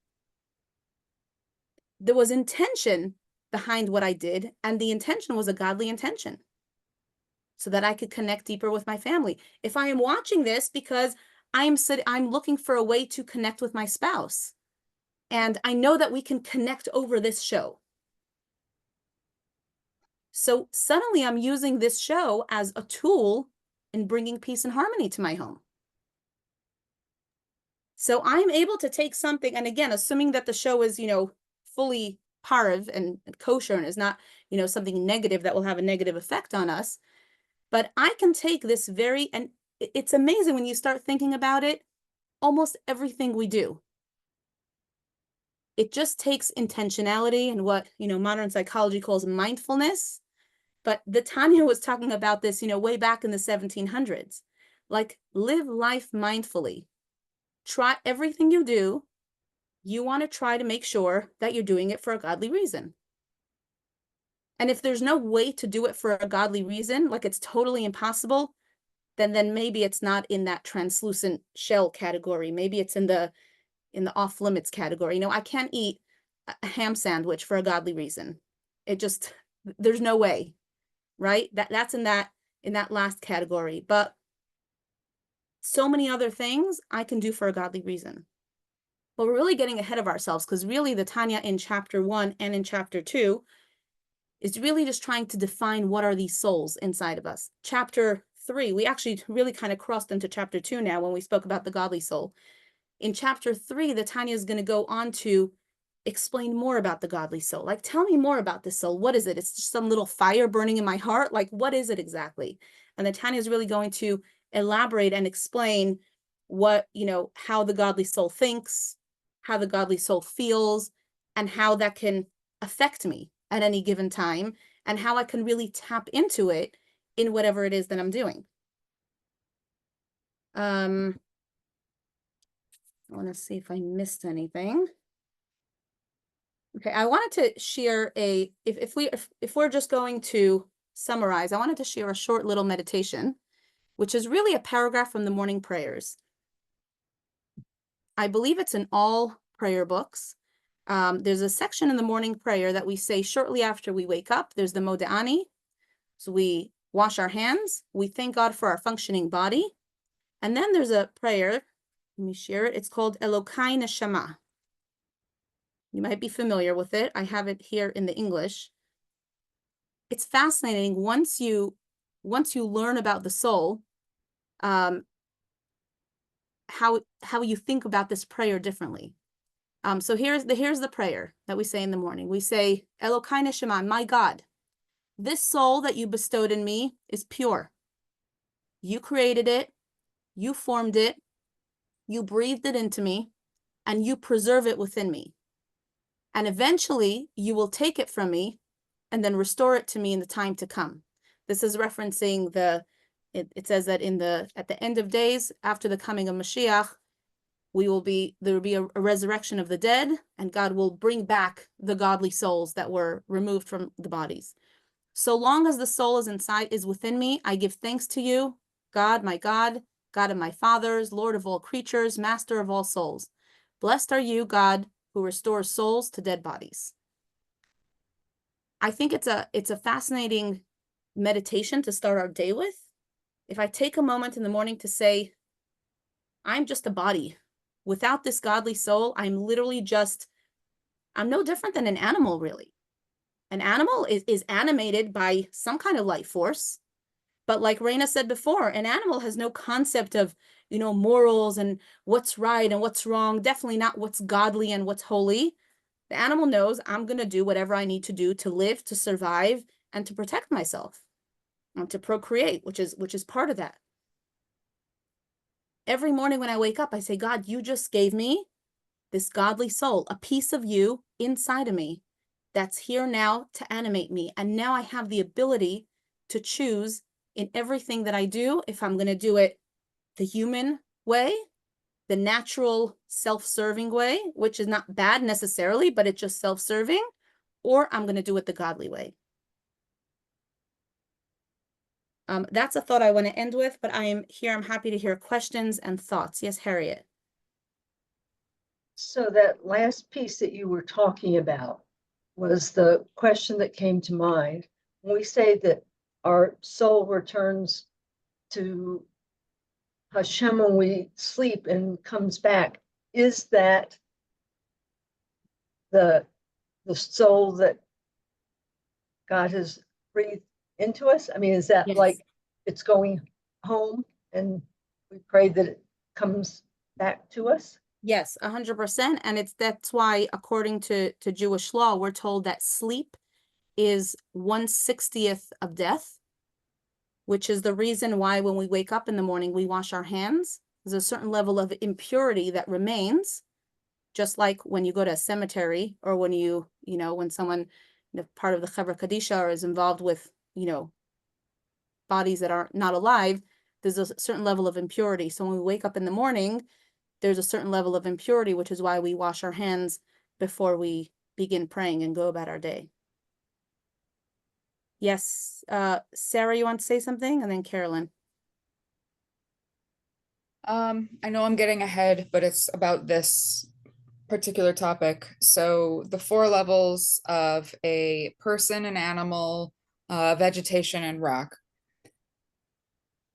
Speaker 1: There was intention behind what I did, and the intention was a godly intention so that I could connect deeper with my family. If I am watching this because I'm looking for a way to connect with my spouse, and I know that we can connect over this show. So suddenly I'm using this show as a tool in bringing peace and harmony to my home. So I'm able to take something, and again, assuming that the show is, fully parv and kosher and is not, something negative that will have a negative effect on us. But I can take this and it's amazing when you start thinking about it, almost everything we do. It just takes intentionality and what, modern psychology calls mindfulness. But the Tanya was talking about this, way back in the 1700s. Like, live life mindfully. Try everything you do. You want to try to make sure that you're doing it for a godly reason. And if there's no way to do it for a godly reason, like it's totally impossible, then maybe it's not in that translucent shell category. Maybe it's in the off limits category. I can't eat a ham sandwich for a godly reason. There's no way, right? That's in that last category. But so many other things I can do for a godly reason. But we're really getting ahead of ourselves, because really the Tanya in chapter 1 and in chapter 2 is really just trying to define what are these souls inside of us. Chapter 3, we actually really kind of crossed into chapter 2 now when we spoke about the godly soul. In chapter 3, the Tanya is going to go on to explain more about the godly soul. Like, tell me more about this soul. What is it? It's just some little fire burning in my heart. Like, what is it exactly? And the Tanya is really going to elaborate and explain what, how the godly soul thinks, how the godly soul feels, and how that can affect me at any given time, and how I can really tap into it in whatever it is that I'm doing. I want to see if I missed anything. Okay, I wanted to share if we're just going to summarize, I wanted to share a short little meditation, which is really a paragraph from the morning prayers. I believe it's in all prayer books. There's a section in the morning prayer that we say shortly after we wake up. There's the Moda'ani. So we wash our hands. We thank God for our functioning body. And then there's a prayer. Let me share it. It's called Elokai Neshama. You might be familiar with it. I have it here in the English. It's fascinating once you learn about the soul, how you think about this prayer differently. So here's the prayer that we say in the morning. We say, Elokai Neshama, my God, this soul that you bestowed in me is pure. You created it, you formed it, you breathed it into me, and you preserve it within me. And eventually you will take it from me and then restore it to me in the time to come. This is referencing it says that at the end of days, after the coming of Mashiach, there will be a resurrection of the dead, and God will bring back the godly souls that were removed from the bodies. So long as the soul is within me, I give thanks to you, God, my God, God of my fathers, Lord of all creatures, Master of all souls. Blessed are you, God, who restores souls to dead bodies. I think it's a fascinating meditation to start our day with. If I take a moment in the morning to say, I'm just a body. Without this godly soul, I'm literally just, I'm no different than an animal, really. An animal is animated by some kind of life force. But like Raina said before, an animal has no concept of, morals and what's right and what's wrong. Definitely not what's godly and what's holy. The animal knows I'm going to do whatever I need to do to live, to survive, and to protect myself, and to procreate, which is part of that. Every morning when I wake up, I say, God, you just gave me this godly soul, a piece of you inside of me that's here now to animate me. And now I have the ability to choose in everything that I do, if I'm going to do it the human way, the natural self-serving way, which is not bad necessarily, but it's just self-serving, or I'm going to do it the godly way. That's a thought I want to end with, but I am here. I'm happy to hear questions and thoughts. Yes, Harriet.
Speaker 8: So that last piece that you were talking about was the question that came to mind. When we say that our soul returns to Hashem when we sleep and comes back, is that the soul that God has breathed into us? I mean, is that
Speaker 1: Yes.
Speaker 8: like it's going home and we pray that it comes back to us?
Speaker 1: Yes, 100%. And that's why, according to Jewish law, we're told that sleep is 1/60th of death, which is the reason why when we wake up in the morning, we wash our hands. There's a certain level of impurity that remains, just like when you go to a cemetery, or when when someone, part of the Chevra Kadisha, is involved with, bodies that are not alive, there's a certain level of impurity. So when we wake up in the morning, there's a certain level of impurity, which is why we wash our hands before we begin praying and go about our day. Yes, Sarah, you want to say something? And then Carolyn.
Speaker 9: I know I'm getting ahead, but it's about this particular topic. So the 4 levels of a person, an animal, vegetation, and rock.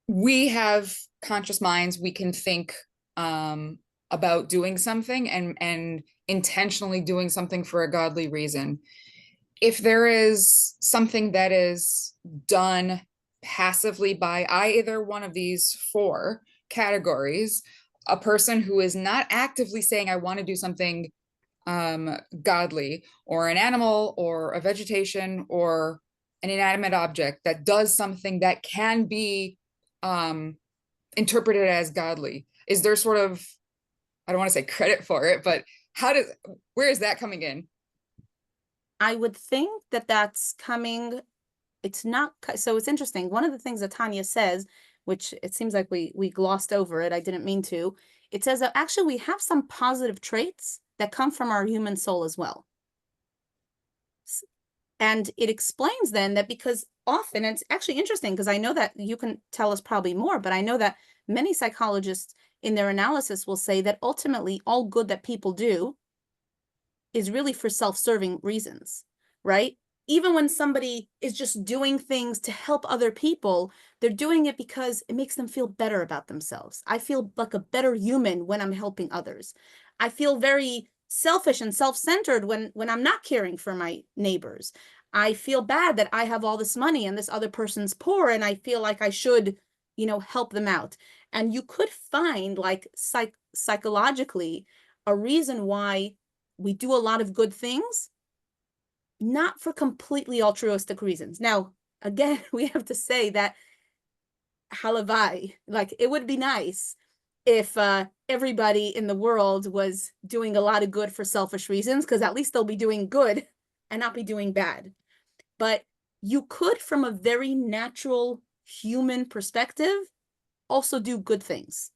Speaker 9: We have conscious minds. We can think about doing something and intentionally doing something for a godly reason. If there is something that is done passively by either one of these 4 categories, a person who is not actively saying, I want to do something godly, or an animal, or a vegetation, or an inanimate object that does something that can be interpreted as godly, is there sort of, I don't want to say credit for it, but where is that coming in?
Speaker 1: I would think that that's coming. It's not. So it's interesting. One of the things that Tanya says, which it seems like we glossed over it, I didn't mean to. It says that actually we have some positive traits that come from our human soul as well. And it explains then that, because often, and it's actually interesting because I know that you can tell us probably more, but I know that many psychologists in their analysis will say that ultimately all good that people do is really for self-serving reasons, right? Even when somebody is just doing things to help other people, they're doing it because it makes them feel better about themselves. I feel like a better human when I'm helping others. I feel very selfish and self-centered when I'm not caring for my neighbors. I feel bad that I have all this money and this other person's poor, and I feel like I should, help them out. And you could find, like, psychologically, a reason why we do a lot of good things, not for completely altruistic reasons. Now, again, we have to say that halavai, like, it would be nice if everybody in the world was doing a lot of good for selfish reasons, because at least they'll be doing good and not be doing bad. But you could, from a very natural human perspective, also do good things.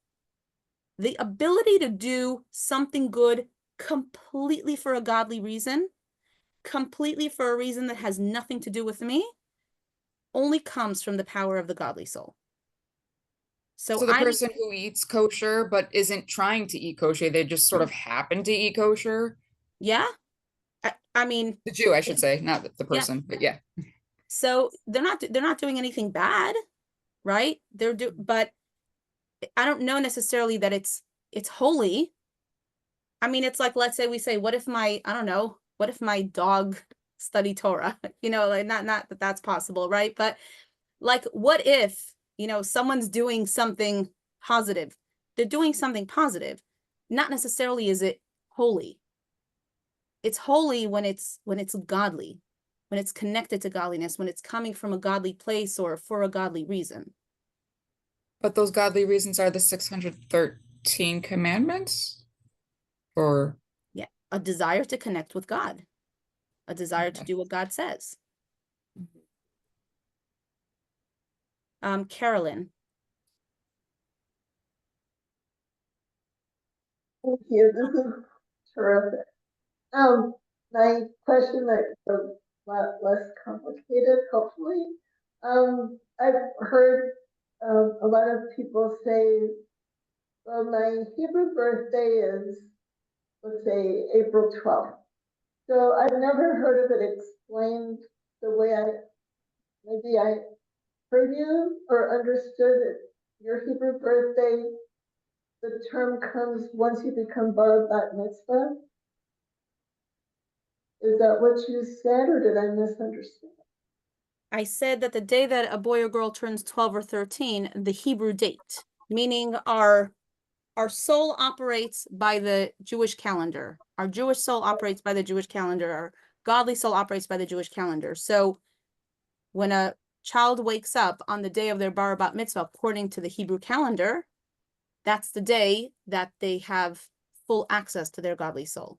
Speaker 1: The ability to do something good completely for a godly reason, completely for a reason that has nothing to do with me, only comes from the power of the godly soul. So
Speaker 9: the person who eats kosher but isn't trying to eat kosher, they just sort of happen to eat kosher.
Speaker 1: Yeah. I mean,
Speaker 9: the Jew, I should say, not the person,
Speaker 1: yeah.
Speaker 9: but yeah.
Speaker 1: So they're not doing anything bad, right? But I don't know necessarily that it's holy. I mean, it's like, let's say we say, what if I don't know, what if my dog study Torah? You know, like not that that's possible, right? But like, what if, you know, someone's doing something positive? They're doing something positive. Not necessarily is it holy. It's holy when it's godly, when it's connected to godliness, when it's coming from a godly place or for a godly reason.
Speaker 9: But those godly reasons are the 613 commandments? Or
Speaker 1: Yeah, a desire to connect with God, a desire to
Speaker 9: Okay.
Speaker 1: do what God says. Carolyn.
Speaker 10: Thank you. This is terrific. My question is a lot less complicated, hopefully. I've heard a lot of people say, well, my Hebrew birthday is, let's say, April 12th. So I've never heard of it explained the way maybe I heard you or understood it. Your Hebrew birthday, the term comes once you become bar bat mitzvah. Is that what you said, or did I misunderstand?
Speaker 1: I said that the day that a boy or girl turns 12 or 13, the Hebrew date, meaning our soul operates by the Jewish calendar. Our Jewish soul operates by the Jewish calendar. Our godly soul operates by the Jewish calendar. So when a child wakes up on the day of their bar bat mitzvah, according to the Hebrew calendar, that's the day that they have full access to their godly soul.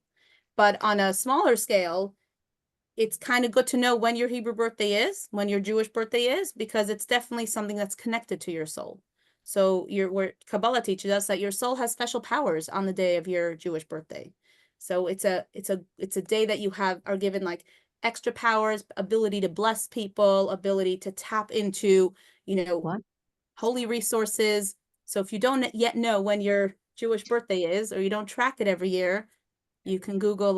Speaker 1: But on a smaller scale, it's kind of good to know when your Hebrew birthday is, when your Jewish birthday is, because it's definitely something that's connected to your soul. So where Kabbalah teaches us that your soul has special powers on the day of your Jewish birthday. So it's a day that you are given like extra powers, ability to bless people, ability to tap into, you know, holy resources. So if you don't yet know when your Jewish birthday is, or you don't track it every year, you can Google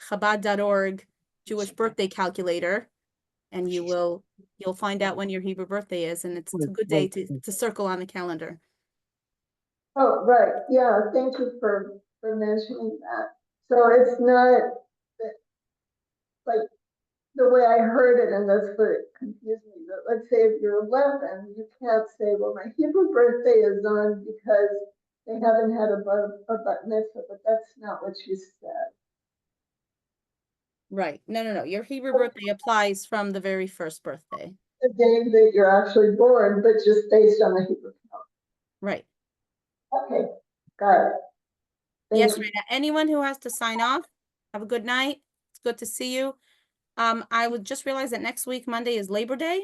Speaker 1: Chabad.org Jewish birthday calculator, and you'll find out when your Hebrew birthday is, and it's a good day to circle on the calendar.
Speaker 10: Oh, right. Yeah, thank you for mentioning that. So it's not like the way I heard it, and that's what confused me. But let's say if you're 11, you can't say, well, my Hebrew birthday is on because they haven't had a bat mitzvah, but that's not what you said.
Speaker 1: Right. No. Your Hebrew birthday applies from the very first birthday.
Speaker 10: The day that you're actually born, but just based on the Hebrew calendar.
Speaker 1: Right.
Speaker 10: Okay, got it.
Speaker 1: Yes, Rita. Anyone who has to sign off, have a good night. It's good to see you. I would just realize that next week, Monday, is Labor Day.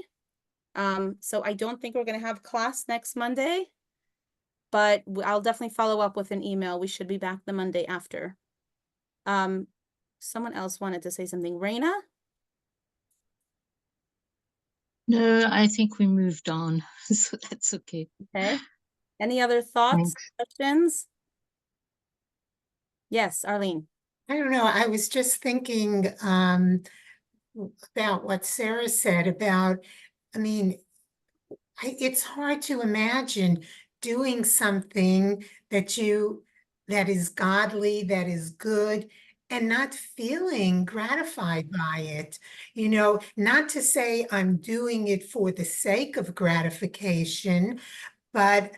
Speaker 1: So I don't think we're going to have class next Monday, but I'll definitely follow up with an email. We should be back the Monday after. Someone else wanted to say something. Raina?
Speaker 6: No, I think we moved on, so that's okay.
Speaker 1: Okay. Any other thoughts,
Speaker 6: Thanks.
Speaker 1: questions? Yes, Arlene.
Speaker 5: I don't know. I was just thinking about what Sarah said about, I mean, it's hard to imagine doing something that is godly, that is good, and not feeling gratified by it. You know, not to say I'm doing it for the sake of gratification, but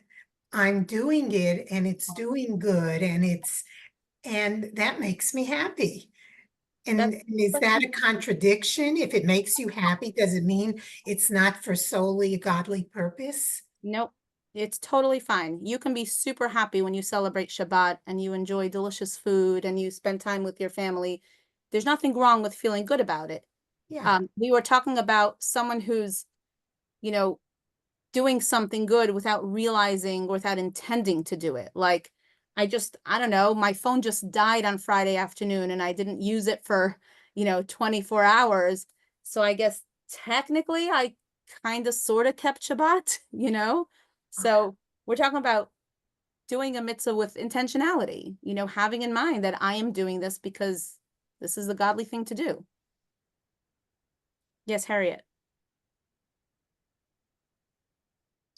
Speaker 5: I'm doing it and it's doing good and that makes me happy. And is that a contradiction? If it makes you happy, does it mean it's not for solely a godly purpose?
Speaker 1: Nope. It's totally fine. You can be super happy when you celebrate Shabbat and you enjoy delicious food and you spend time with your family. There's nothing wrong with feeling good about it.
Speaker 5: Yeah.
Speaker 1: We were talking about someone who's, you know, doing something good without realizing, without intending to do it. Like, I don't know, my phone just died on Friday afternoon and I didn't use it for, 24 hours. So I guess technically I kind of sort of kept Shabbat, So we're talking about doing a mitzvah with intentionality, having in mind that I am doing this because this is the godly thing to do. Yes, Harriet.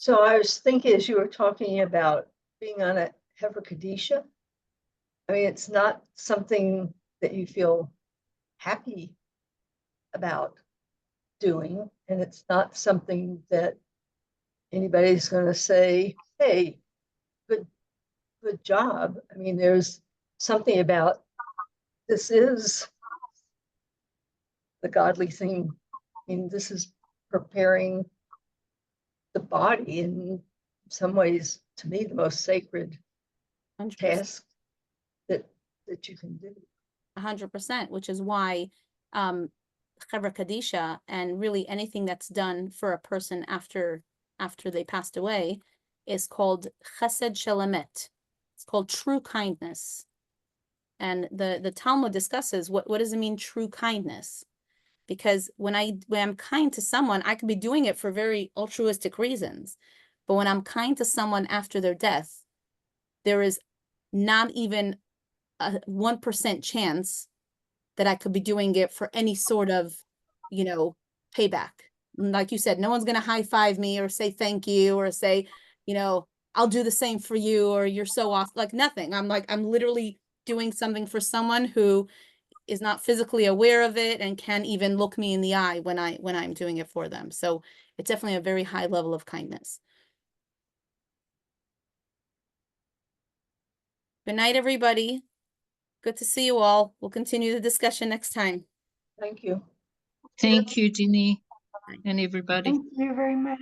Speaker 8: So I was thinking as you were talking about being on a Hever Kadisha, I mean, it's not something that you feel happy about doing, and it's not something that anybody's going to say, hey, good job. I mean, there's something about this is the godly thing. I mean, this is preparing the body in some ways, to me, the most sacred
Speaker 1: 100%.
Speaker 8: task that you can do.
Speaker 1: 100%, which is why Chevra Kadisha and really anything that's done for a person after they passed away is called Chesed Shelamet. It's called true kindness. And the Talmud discusses what does it mean, true kindness? Because when I'm kind to someone, I could be doing it for very altruistic reasons. But when I'm kind to someone after their death, there is not even a 1% chance that I could be doing it for any sort of, payback. Like you said, no one's going to high five me or say thank you or say, I'll do the same for you or you're so awesome. Like nothing. I'm literally doing something for someone who is not physically aware of it and can't even look me in the eye when I'm doing it for them. So it's definitely a very high level of kindness. Good night, everybody. Good to see you all. We'll continue the discussion next time.
Speaker 8: Thank you.
Speaker 6: Thank you, Jeannie, and everybody.
Speaker 10: Thank you very much.